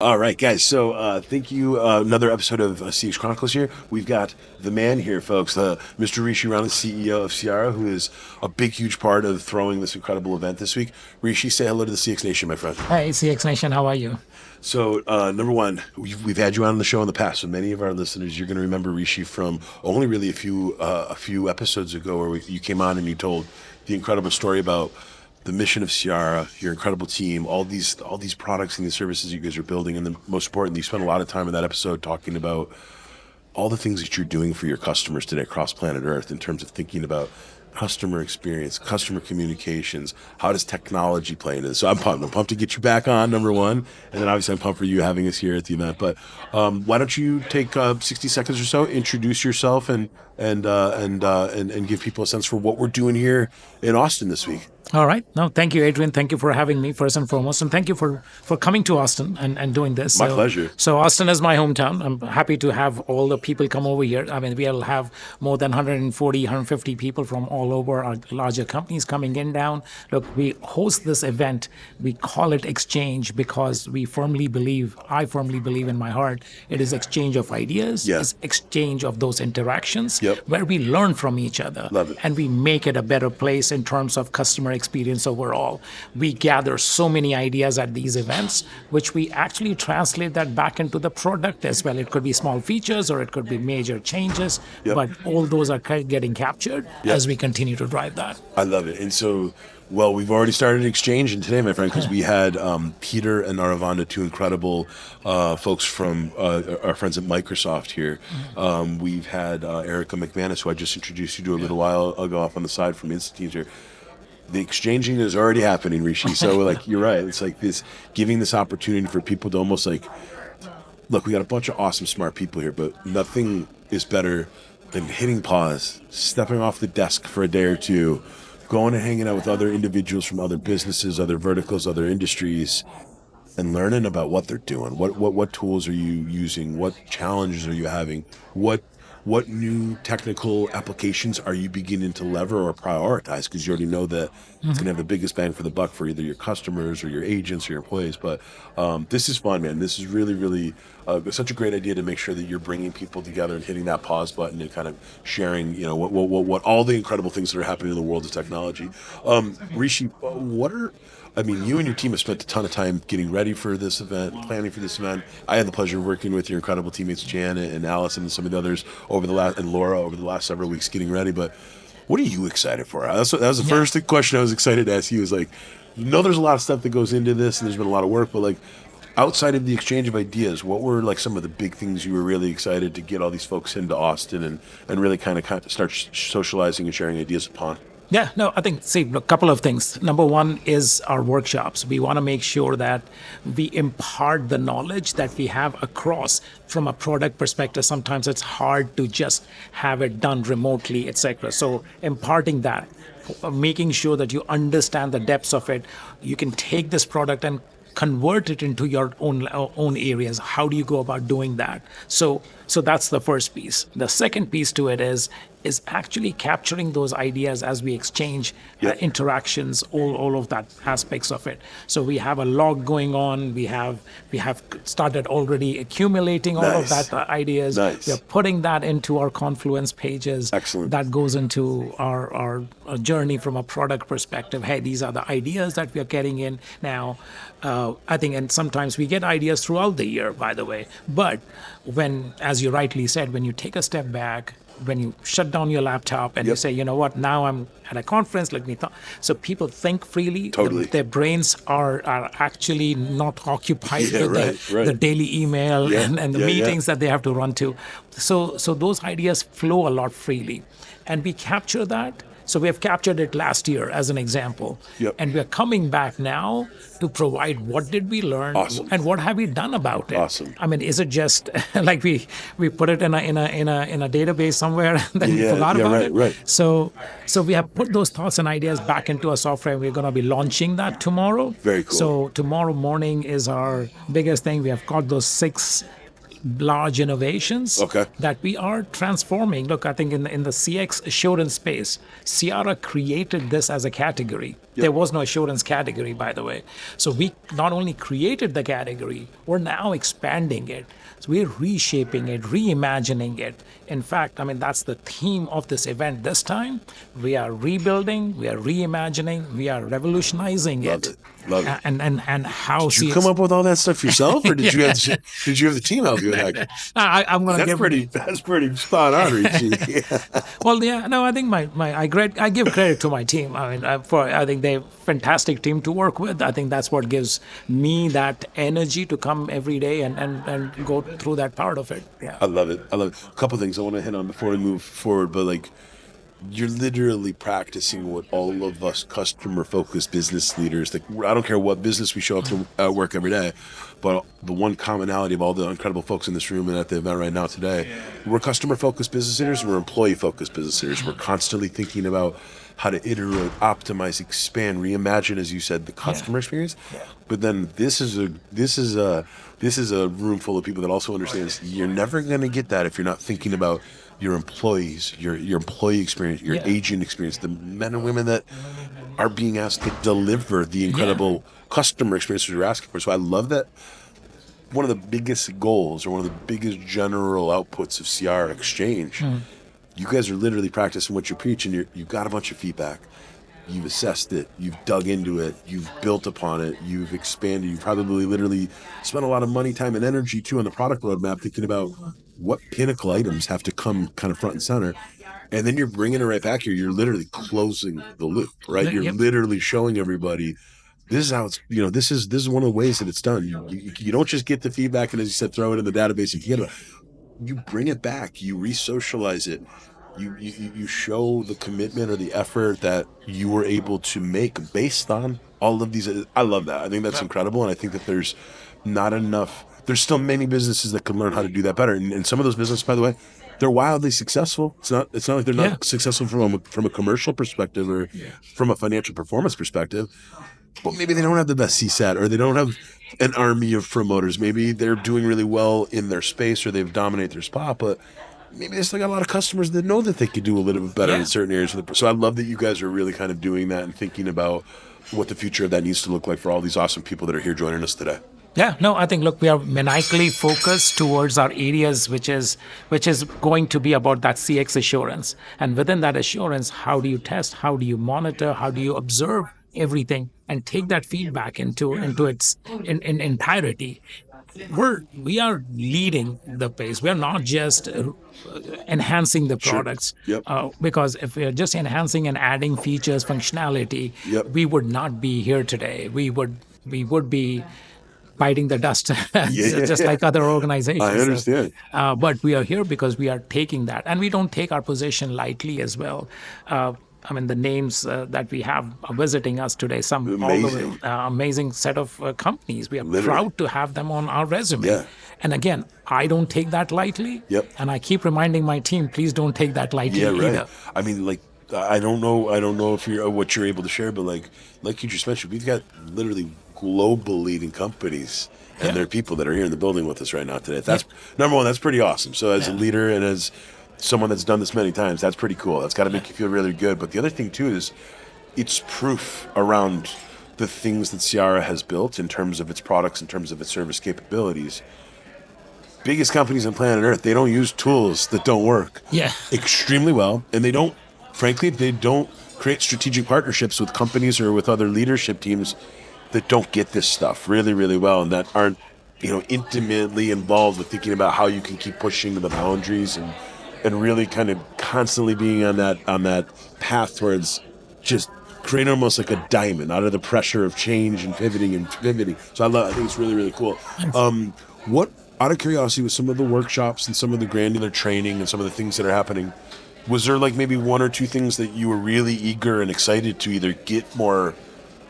All right, guys. So thank you. Another episode of CX Chronicles here. We've got the man here, folks, Mr. Rishi Rana, CEO of Ciara, who is a big, huge part of throwing this incredible event this week. Rishi, say hello to the CX Nation, my friend. Hey, CX Nation, how are you? So, number one, we've had you on the show in the past. So many of our listeners, you're going to remember Rishi from only really a few episodes ago, where you came on and you told the incredible story about the mission of Ciara, your incredible team, all these products and these services you guys are building, and then most importantly, you spent a lot of time in that episode talking about all the things that you're doing for your customers today across planet Earth in terms of thinking about customer experience, customer communications. How does technology play into this? So I'm pumped. I'm pumped to get you back on, number one, and then obviously I'm pumped for you having us here at the event. But why don't you take 60 seconds or so, introduce yourself, and give people a sense for what we're doing here in Austin this week. All right. No, thank you, Adrian. Thank you for having me, first and foremost. And thank you for coming to Austin and doing this. My pleasure. So Austin is my hometown. I'm happy to have all the people come over here. I mean, we'll have more than 140, 150 people from all over our larger companies coming in down. Look, we host this event. We call it Exchange because I firmly believe in my heart, it is exchange of ideas. Yeah. It's exchange of those interactions. Yep. Where we learn from each other. Love it. And we make it a better place in terms of customer experience overall. We gather so many ideas at these events, which we actually translate that back into the product as well. It could be small features or it could be major changes, Yep. but all those are getting captured Yep. as we continue to drive that. I love it. And so, well, we've already started exchanging today, my friend, because we had Peter and Aravanda, two incredible folks from our friends at Microsoft here. We've had Erica McManus, who I just introduced you to a little while ago off on the side from Institute here. The exchanging is already happening, Rishi. So, like, you're right. It's like this, giving this opportunity for people to almost like, look, we got a bunch of awesome, smart people here, but nothing is better than hitting pause, stepping off the desk for a day or two, going and hanging out with other individuals from other businesses, other verticals, other industries, and learning about what they're doing. What tools are you using? What challenges are you having? What new technical applications are you beginning to lever or prioritize? Because you already know that it's going to have the biggest bang for the buck for either your customers or your agents or your employees. But this is fun, man. This is really, really such a great idea to make sure that you're bringing people together and hitting that pause button and kind of sharing, what all the incredible things that are happening in the world of technology. Rishi, you and your team have spent a ton of time getting ready for this event, planning for this event. I had the pleasure of working with your incredible teammates, Jan and Allison and some of the others and Laura over the last several weeks getting ready. But what are you excited for? That was the first question I was excited to ask you. Is like, there's a lot of stuff that goes into this and there's been a lot of work, but like outside of the exchange of ideas, what were like some of the big things you were really excited to get all these folks into Austin and really kind of start socializing and sharing ideas upon? Yeah, no, I think, a couple of things. Number one is our workshops. We want to make sure that we impart the knowledge that we have across from a product perspective. Sometimes it's hard to just have it done remotely, etc. So imparting that, making sure that you understand the depths of it. You can take this product and convert it into your own areas. How do you go about doing that? So that's the first piece. The second piece to it is actually capturing those ideas as we exchange interactions, all of that aspects of it. So we have a log going on. We have started already accumulating all of that ideas. Nice. We're putting that into our Confluence pages. Excellent. That goes into our journey from a product perspective. Hey, these are the ideas that we are getting in now. I think, and sometimes we get ideas throughout the year, by the way. But when, as you rightly said, when you take a step back, when you shut down your laptop and you say, you know what, now I'm at a conference, let me so people think freely. Totally. Their brains are actually not occupied with the daily email and the meetings that they have to run to. So those ideas flow a lot freely. And we capture that. So we have captured it last year as an example. Yep. And we're coming back now to provide what did we learn and what have we done about it. Awesome. I mean, is it just like we put it in a database somewhere and then we forgot about it? Right. So we have put those thoughts and ideas back into our software. We're going to be launching that tomorrow. Very cool. So tomorrow morning is our biggest thing. We have got those 6 large innovations Okay. that we are transforming. Look, I think in the CX assurance space, Ciara created this as a category. There was no assurance category, by the way. So we not only created the category, we're now expanding it. So we're reshaping it, reimagining it. In fact, I mean, that's the theme of this event this time. We are rebuilding, we are reimagining, we are revolutionizing Love it. Love it. And how Did you come up with all that stuff yourself, or did you have the team help you with that? I'm going to give That's pretty spot on, Rishi. Yeah. Well, yeah, no, I think I give credit to my team. I mean, I think they're a fantastic team to work with. I think that's what gives me that energy to come every day and go through that part of it. Yeah. I love it. I love it. A couple things I want to hit on before we move forward, but like, you're literally practicing what all of us customer-focused business leaders, like, I don't care what business we show up to at work every day, but the one commonality of all the incredible folks in this room and at the event right now today, we're customer-focused business leaders, we're employee-focused business leaders. We're constantly thinking about how to iterate, optimize, expand, reimagine, as you said, the customer experience. But then this is a room full of people that also understands you're never going to get that if you're not thinking about your employees, your employee experience, your agent experience, the men and women that are being asked to deliver the incredible customer experiences you're asking for. So I love that one of the biggest goals or one of the biggest general outputs of Cyara Xchange, you guys are literally practicing what you preach, and you've got a bunch of feedback. You've assessed it, you've dug into it, you've built upon it, you've expanded, you've probably literally spent a lot of money, time, and energy too on the product roadmap thinking about what pinnacle items have to come kind of front and center. And then you're bringing it right back here. You're literally closing the loop, right? You're literally showing everybody this is how it's, this is one of the ways that it's done. You don't just get the feedback and, as you said, throw it in the database and forget it. You bring it back, you re-socialize it. You show the commitment or the effort that you were able to make based on all of these. I love that. I think that's incredible. And I think that there's still many businesses that can learn how to do that better. And some of those businesses, by the way, they're wildly successful. It's not like they're not successful from a commercial perspective or from a financial performance perspective. But maybe they don't have the best CSAT, or they don't have an army of promoters. Maybe they're doing really well in their space, or they've dominated their spot, but maybe they still got a lot of customers that know that they could do a little bit better in certain areas. So I love that you guys are really kind of doing that and thinking about what the future of that needs to look like for all these awesome people that are here joining us today. Yeah, no, I think, look, we are maniacally focused towards our areas, which is going to be about that CX assurance. And within that assurance, how do you test? How do you monitor? How do you observe everything and take that feedback into its in entirety? We are leading the pace. We are not just enhancing the products, because if we are just enhancing and adding features, functionality, we would not be here today. We would be biting the dust, just like other organizations. I understand. But we are here because we are taking that, and we don't take our position lightly as well. I mean, the names that we have visiting us today, amazing set of companies. We are proud to have them on our resume. Yeah. And again, I don't take that lightly. And I keep reminding my team, please don't take that lightly either. I mean, like, I don't know if what you're able to share, but like you just mentioned, we've got literally global leading companies, and there are people that are here in the building with us right now today. That's number one. That's pretty awesome. So as a leader and as someone that's done this many times, that's pretty cool. That's got to make you feel really good. But the other thing too is it's proof around the things that Cyara has built in terms of its products, in terms of its service capabilities. Biggest companies on planet Earth, they don't use tools that don't work extremely well, and they don't create strategic partnerships with companies or with other leadership teams that don't get this stuff really, really well, and that aren't intimately involved with thinking about how you can keep pushing the boundaries and really kind of constantly being on that path towards just creating almost like a diamond out of the pressure of change and pivoting. So I think it's really, really cool. What, out of curiosity, with some of the workshops and some of the granular training and some of the things that are happening, was there like maybe one or two things that you were really eager and excited to either get more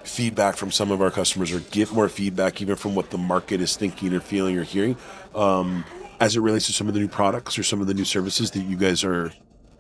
feedback from some of our customers or get more feedback even from what the market is thinking or feeling or hearing, as it relates to some of the new products or some of the new services that you guys are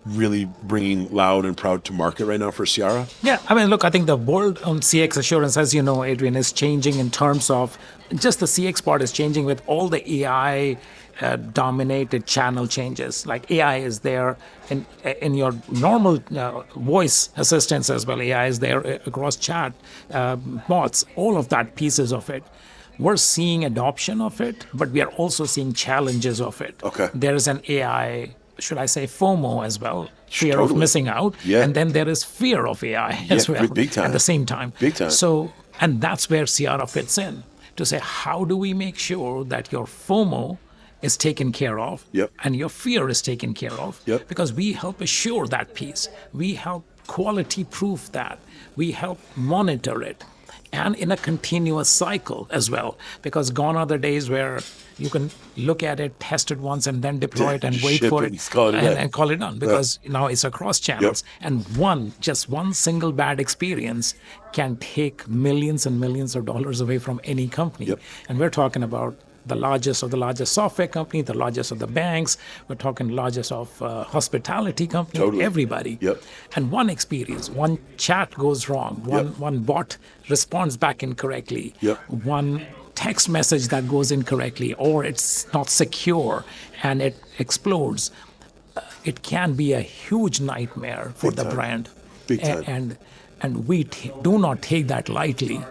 really bringing loud and proud to market right now for Cyara? Yeah, I mean, look, I think the world on CX assurance, as you know, Adrian, is changing in terms of just the CX part is changing with all the AI dominated channel changes. Like AI is there in your normal voice assistants as well. AI is there across chat, bots, all of that pieces of it. We're seeing adoption of it, but we are also seeing challenges of it. Okay. There is an AI, should I say, FOMO as well, fear of Totally. missing out. Yeah. And then there is fear of AI as well big time. at the same time. Big time. So, and that's where Ciara fits in to say, how do we make sure that your FOMO is taken care of Yep. and your fear is taken care of? Yep. Because we help assure that piece. We help quality proof that. We help monitor it. And in a continuous cycle as well, because gone are the days where you can look at it, test it once, and then deploy it and Just wait ship for it it and call it a day. and call it done. Because now it's across channels, and just one single bad experience can take millions and millions of dollars away from any company. Yep. And we're talking about the largest of the largest software company, the largest of the banks. We're talking largest of hospitality company, Totally. everybody. Yep. And one experience, one chat goes wrong, one bot responds back incorrectly, Yep. one text message that goes incorrectly, or it's not secure and it explodes. It can be a huge nightmare for Big the time. brand. Big time. And we do not take that lightly.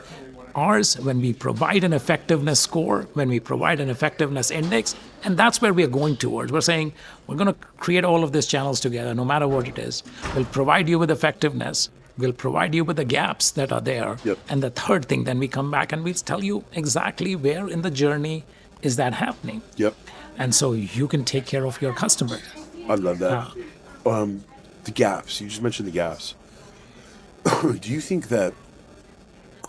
Ours, when we provide an effectiveness score, when we provide an effectiveness index, and that's where we are going towards. We're saying we're going to create all of these channels together, no matter what it is. We'll provide you with effectiveness. We'll provide you with the gaps that are there. Yep. And the third thing, then we come back and we'll tell you exactly where in the journey is that happening. Yep. And so you can take care of your customer. I love that. The gaps. You just mentioned the gaps. Do you think that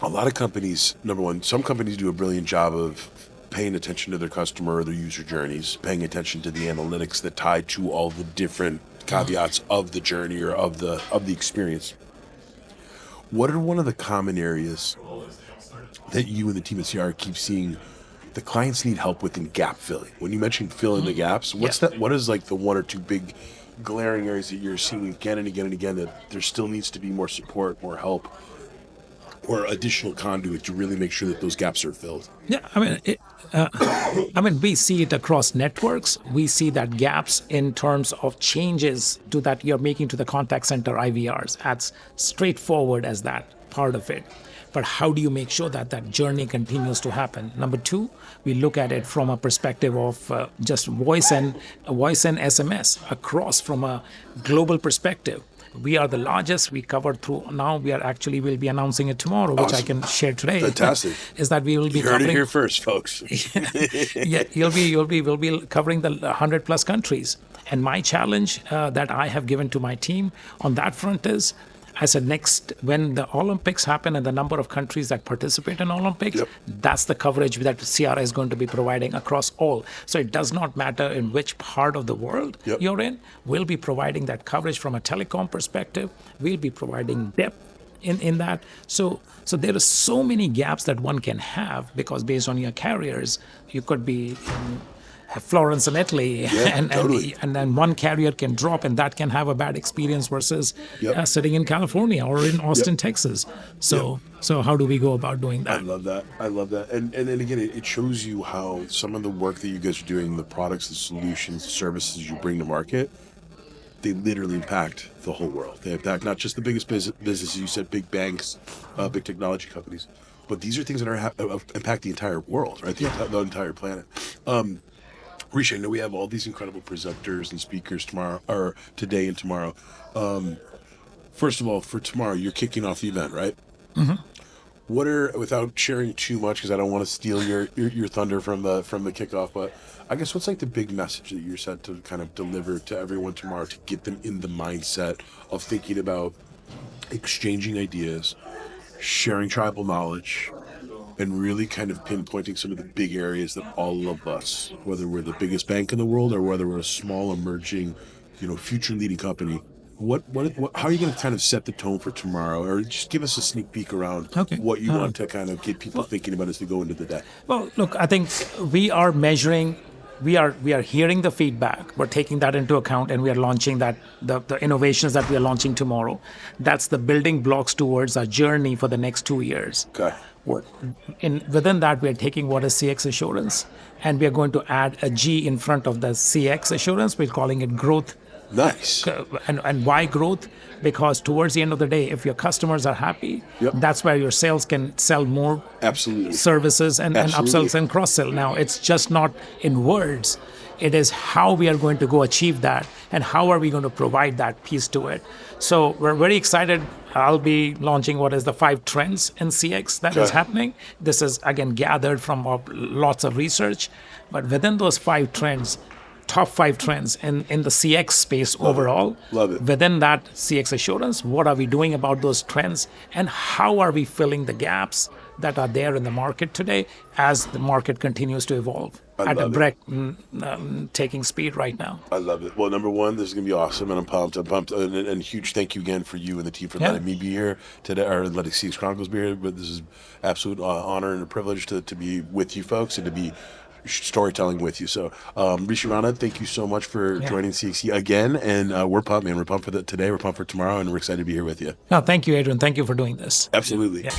a lot of companies, number one, some companies do a brilliant job of paying attention to their customer or their user journeys, paying attention to the analytics that tie to all the different caveats of the journey or of the experience. What are one of the common areas that you and the team at Ciara keep seeing the clients need help with in gap filling? When you mentioned filling the gaps, what's that? What is like the one or two big glaring areas that you're seeing again and again and again that there still needs to be more support, more help, or additional conduit to really make sure that those gaps are filled? Yeah, I mean, we see it across networks. We see that gaps in terms of changes to that you're making to the contact center IVRs. That's straightforward as that part of it. But how do you make sure that that journey continues to happen? Number two, we look at it from a perspective of just voice and SMS across from a global perspective. We are the largest. We covered through. Now we'll be announcing it tomorrow, which I can share today. Fantastic. Is that we will be You heard covering it here first, folks. yeah, we'll be covering the 100 plus countries. And my challenge that I have given to my team on that front is, I said, next, when the Olympics happen and the number of countries that participate in Olympics, that's the coverage that Ciara is going to be providing across all. So it does not matter in which part of the world you're in. We'll be providing that coverage from a telecom perspective. We'll be providing depth in that. So there are so many gaps that one can have, because based on your carriers, you could be Florence in Italy, totally. and then one carrier can drop, and that can have a bad experience versus sitting in California or in Austin, Texas. So how do we go about doing that? I love that. And then again, it shows you how some of the work that you guys are doing, the products, the solutions, the services you bring to market, they literally impact the whole world. They impact not just the biggest businesses, you said big banks, big technology companies, but these are things that are impact the entire world, right? The entire planet. Rishi, I know we have all these incredible presenters and speakers tomorrow, or today and tomorrow. First of all, for tomorrow, you're kicking off the event, right? Mm-hmm. What are, without sharing too much, because I don't want to steal your thunder from the kickoff, but I guess what's like the big message that you're set to kind of deliver to everyone tomorrow to get them in the mindset of thinking about exchanging ideas, sharing tribal knowledge, and really kind of pinpointing some of the big areas that all of us, whether we're the biggest bank in the world or whether we're a small emerging, future leading company, how are you going to kind of set the tone for tomorrow, or just give us a sneak peek around what you want to kind of get people thinking about as they go into the day? Well, look, I think we are measuring. We are hearing the feedback. We're taking that into account, and we are launching that the innovations that we are launching tomorrow. That's the building blocks towards our journey for the next 2 years. Okay. Within that, we are taking what is CX assurance, and we are going to add a G in front of the CX assurance. We're calling it growth. Nice. And why growth? Because towards the end of the day, if your customers are happy, Yep. that's where your sales can sell more Absolutely. services and Absolutely. upsells and cross-sell. Now, it's just not in words. It is how we are going to go achieve that and how are we going to provide that piece to it. So we're very excited. I'll be launching what is the 5 trends in CX that is Okay. happening. This is, again, gathered from lots of research. But within those 5 trends, top 5 trends in the CX space overall. Love it. Within that CX assurance, what are we doing about those trends and how are we filling the gaps that are there in the market today as the market continues to evolve at a breathtaking speed right now. I love it. Well, number one, this is going to be awesome, and I'm pumped. And huge thank you again for you and the team for letting me be here today, or letting CXChronicles be here. But this is absolute honor and a privilege to be with you folks and to be storytelling with you. So, Rishi Rana, thank you so much for joining CXC again. And we're pumped, man. We're pumped for today. We're pumped for tomorrow, and we're excited to be here with you. No, thank you, Adrian. Thank you for doing this. Absolutely. Yeah.